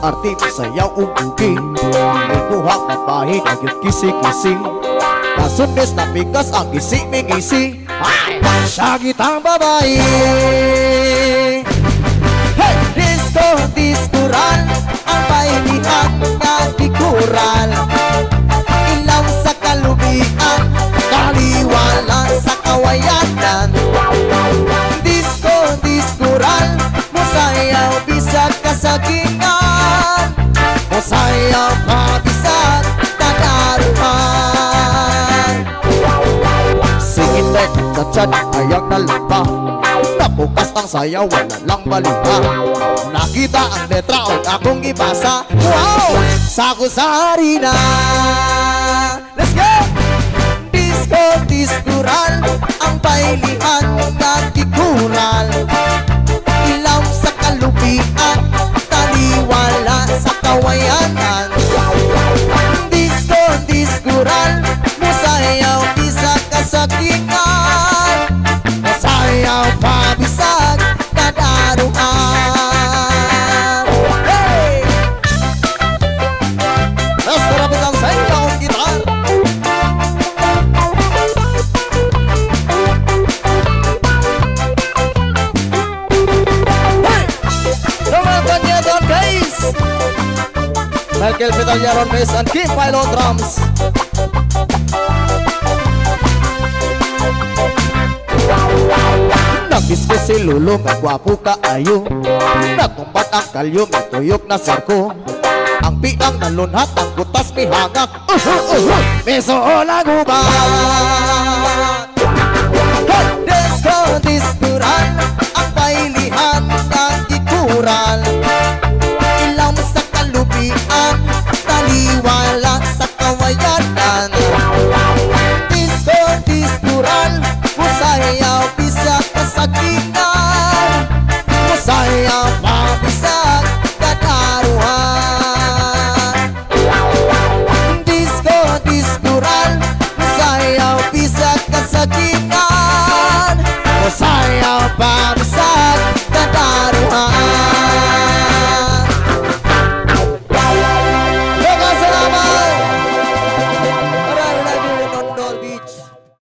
arte masayaw ubugi. Ikuha mabahin ang yung kisi-kisi. Kasundes na pikas ang isi-mingisi. Siya kitang babae. Hey! Disco, diskural, ang pailihan nga dikural. Ilaw sa kalubian, kaliwala sa kawayanan. Disco, diskural, musayaw bisag kasagingan. Musayaw pabisag kadaruhan. Singit chat ayang nalampa. Nabukas ang sayaw, wala lang balita. Nakita ang letra o akong ibasa. Wow! Sako sa harina. Let's go! Disco, diskural, ang pailihan nagkikural. Ilaw sa kalubian, taliwala sa kawayanan. Disco, diskural, musayaw bisag kasagingan. Musayaw pabisag kadaruhan. Hey! Mas marapit ang sayaw ang gitar. Hey! Lumaban niya doon guys. Michael Petalya on bass and Kim Pilo drums. Nagbisko si Lolo, may gwapo kaayo. Nagkumpat ang kalyo, may tuyok na sarko. Ang piang nalunhat, ang butas may hangak. Meso o laguban. Hey! Disco, diskural, ang pailihan nagkikural. Ilaw sa kalubian, taliwala sa kawayanan. Disco, diskural, musayaw bisag kasagingan. Musayaw pabisag kadaruhan. Disco, diskural, musayaw bisag kasagingan.